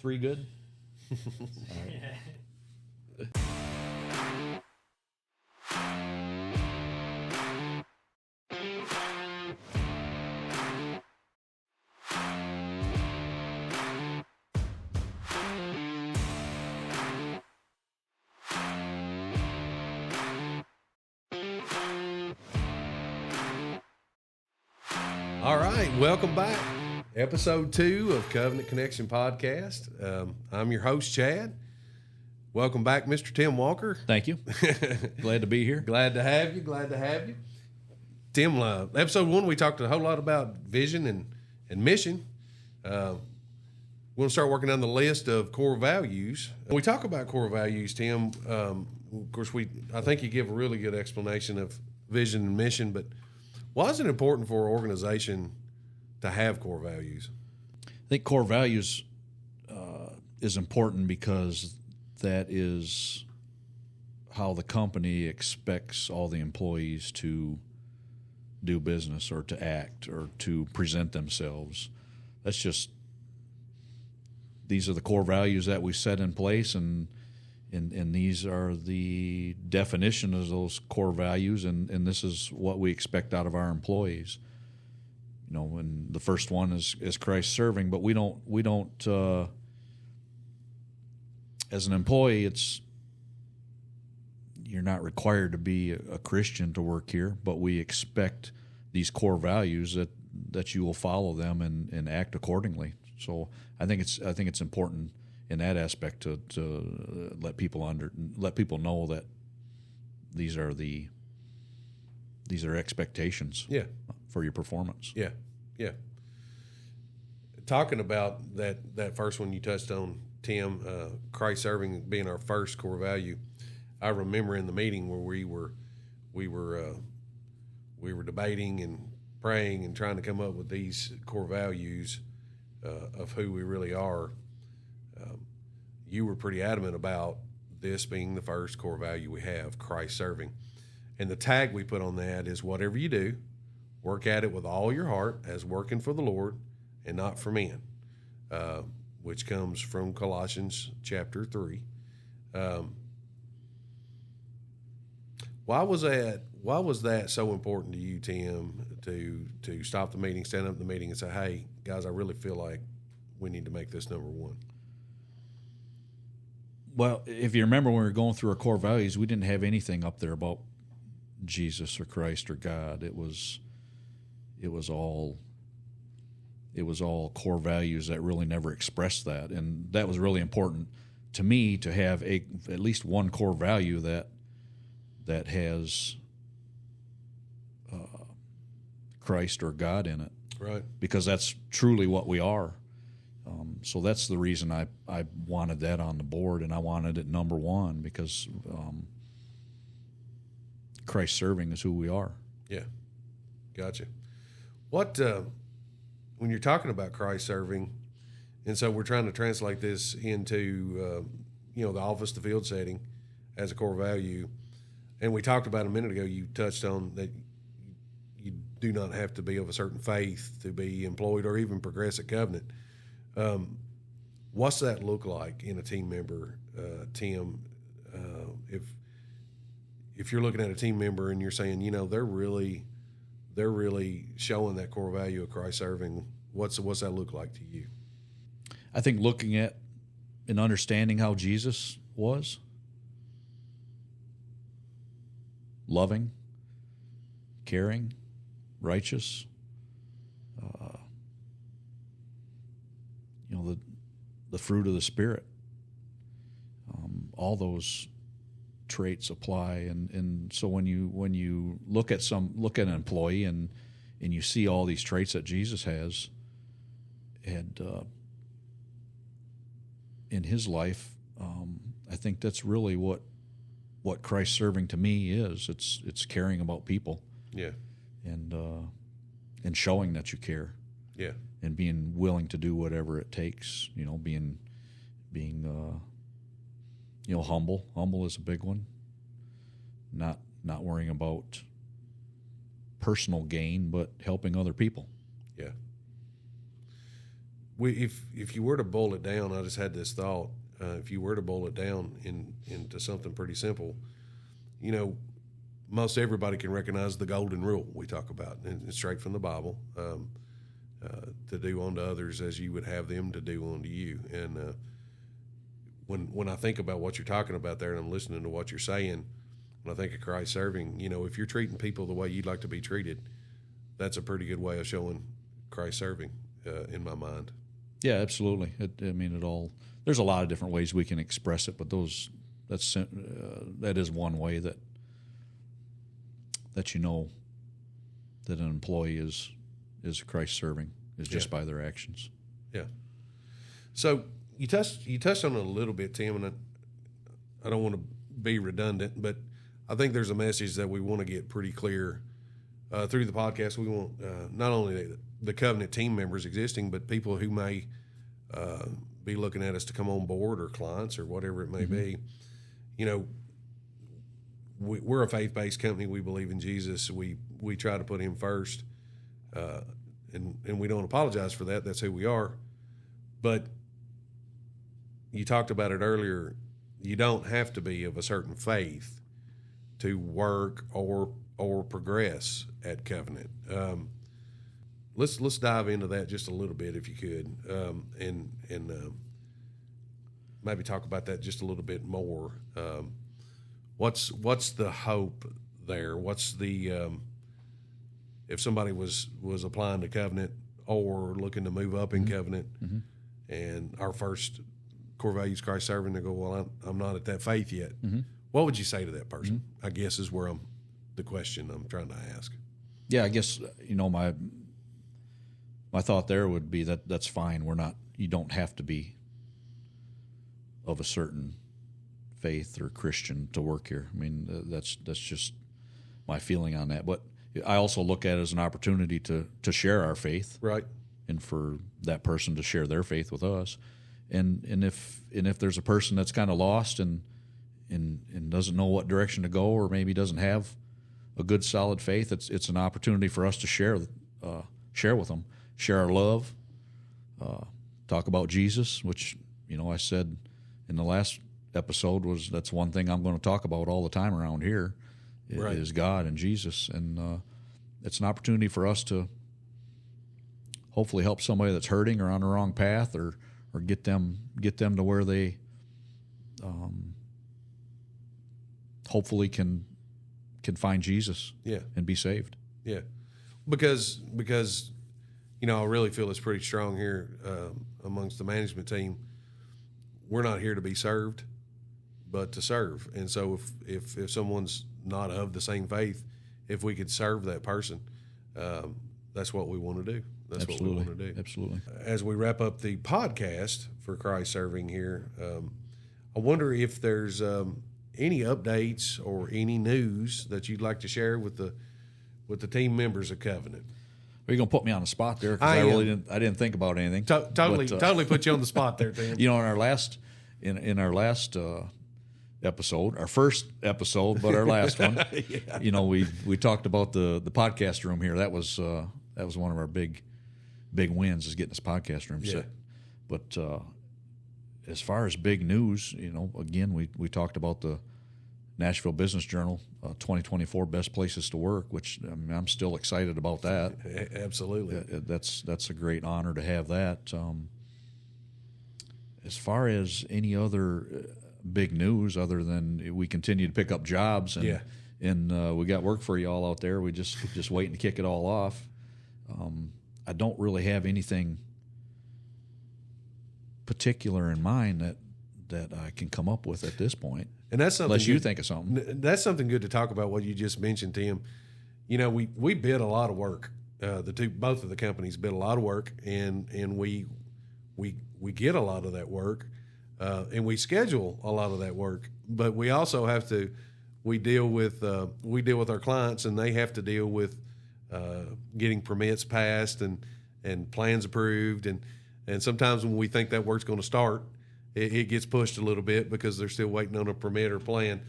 3 good? All right, welcome back. Episode 2 of Covenant Connection Podcast. I'm your host, Chad. Welcome back, Mr. Tim Walker. Thank you. Glad to be here. Glad to have you. Tim, episode 1, we talked a whole lot about vision and mission. We're going to start working on the list of core values. When we talk about core values, Tim, of course, I think you give a really good explanation of vision and mission, but why is it important for an organization to have core values? I think core values is important because that is how the company expects all the employees to do business or to act or to present themselves. These are the core values that we set in place, and these are the definition of those core values, and this is what we expect out of our employees. You know, and the first one is Christ serving, but we don't as an employee, you're not required to be a Christian to work here, but we expect these core values that you will follow them and act accordingly. So I think it's important in that aspect to let people know that these are expectations for your performance. Yeah. Talking about that first one you touched on, Tim, Christ serving being our first core value. I remember in the meeting where we were debating and praying and trying to come up with these core values of who we really are. You were pretty adamant about this being the first core value we have, Christ serving. And the tag we put on that is, whatever you do, work at it with all your heart as working for the Lord and not for men, which comes from Colossians chapter 3. Why was that so important to you, Tim, to stop the meeting, stand up in the meeting and say, hey, guys, I really feel like we need to make this number one? Well, if you remember when we were going through our core values, we didn't have anything up there about Jesus or Christ or God. It was all core values that really never expressed that, and that was really important to me to have at least one core value that has Christ or God in it, right? Because that's truly what we are. So that's the reason I wanted that on the board, and I wanted it number one, because Christ serving is who we are. Yeah, gotcha. What when you're talking about Christ serving, and so we're trying to translate this into the office to field setting as a core value, and we talked about a minute ago. You touched on that you do not have to be of a certain faith to be employed or even progress at Covenant. What's that look like in a team member, Tim? If you're looking at a team member and you're saying, they're really showing that core value of Christ serving, what's that look like to you? I think looking at and understanding how Jesus was, loving, caring, righteous, the fruit of the Spirit. All those traits apply, and so when you look at an employee and you see all these traits that Jesus has, and in his life, I think that's really what Christ serving to me is. It's caring about people, and showing that you care, and being willing to do whatever it takes. Being humble. Humble is a big one. Not worrying about personal gain, but helping other people. Yeah. if you were to boil it down, I just had this thought. If you were to boil it down into something pretty simple, most everybody can recognize the golden rule we talk about, and it's straight from the Bible, to do unto others as you would have them to do unto you. And when I think about what you're talking about there, and I'm listening to what you're saying, when I think of Christ serving, if you're treating people the way you'd like to be treated, that's a pretty good way of showing Christ serving in my mind. Yeah, absolutely. There's a lot of different ways we can express it, but that is one way that that an employee is Christ serving, is just by their actions. Yeah. So you touched on it a little bit, Tim, and I don't want to be redundant, but I think there's a message that we want to get pretty clear through the podcast. We want not only the covenant team members existing, but people who may be looking at us to come on board, or clients, or whatever it may be. We're a faith-based company. We believe in Jesus. We try to put him first, and we don't apologize for that. That's who we are. But you talked about it earlier. You don't have to be of a certain faith to work or progress at Covenant. Let's dive into that just a little bit, if you could, and maybe talk about that just a little bit more. What's the hope there? What's the if somebody was applying to Covenant or looking to move up in Covenant, and our first core values Christ serving, they go, well, I'm not at that faith yet. What would you say to that person? I guess is where the question I'm trying to ask. Yeah, I guess my thought there would be that that's fine. You don't have to be of a certain faith or Christian to work here. I mean, that's just my feeling on that. But I also look at it as an opportunity to share our faith, right? And for that person to share their faith with us. And if there's a person that's kind of lost and doesn't know what direction to go, or maybe doesn't have a good solid faith, it's an opportunity for us to share with them, share our love, talk about Jesus, which I said in the last episode that's one thing I'm going to talk about all the time around here, right, is God and Jesus, and it's an opportunity for us to hopefully help somebody that's hurting or on the wrong path, or get them to where they hopefully can find Jesus, and be saved. Yeah, because I really feel it's pretty strong here amongst the management team. We're not here to be served, but to serve. And so if someone's not of the same faith, if we could serve that person, that's what we want to do. That's Absolutely. What we want to do. Absolutely. As we wrap up the podcast for Christ Serving here, I wonder if there's any updates or any news that you'd like to share with the team members of Covenant. Are you going to put me on the spot there? Because I didn't think about anything. Totally put you on the spot there, Tim. In our last episode, our first episode, but our last one, we talked about the podcast room here. That was one of our big wins, is getting this podcast room set. But as far as big news, again, we talked about the Nashville Business Journal 2024 Best Places to Work, which I'm still excited about that. Absolutely. That's a great honor to have that. As far as any other big news, other than we continue to pick up jobs, and we got work for you all out there. We just waiting to kick it all off. I don't really have anything particular in mind that I can come up with at this point. And that's something. Unless you think of something. That's something good to talk about. What you just mentioned, Tim. We bid a lot of work. Both of the companies bid a lot of work, and we get a lot of that work, and we schedule a lot of that work. But we also have to. We deal with our clients, and they have to deal with getting permits passed and plans approved, and sometimes when we think that work's going to start, it gets pushed a little bit because they're still waiting on a permit or plan.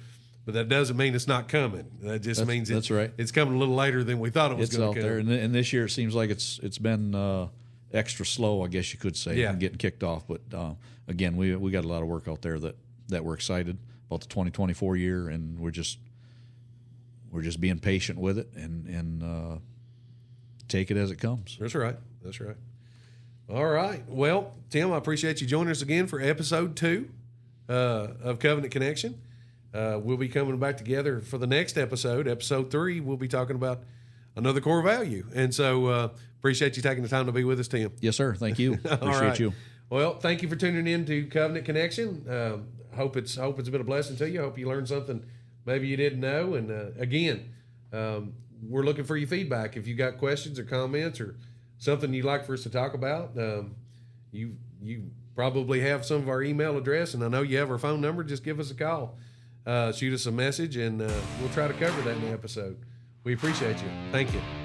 But that doesn't mean it's not coming. That just means that's right. It's coming a little later than we thought it was going to come. It's out there, and this year it seems like it's been extra slow, I guess you could say, Yeah. in getting kicked off. But again, we got a lot of work out there that we're excited about the 2024 year, and we're just being patient with it and take it as it comes. That's right. That's right. All right. Well, Tim, I appreciate you joining us again for episode 2 of Covenant Connection. We'll be coming back together for the next episode, episode 3. We'll be talking about another core value. And so appreciate you taking the time to be with us, Tim. Yes, sir. Thank you. Appreciate you. Well, thank you for tuning in to Covenant Connection. Hope it's been a blessing to you. Hope you learned something maybe you didn't know. And again, we're looking for your feedback. If you got questions or comments or something you'd like for us to talk about, you probably have some of our email address, and I know you have our phone number. Just give us a call, shoot us a message, and we'll try to cover that in the episode. We appreciate you. Thank you.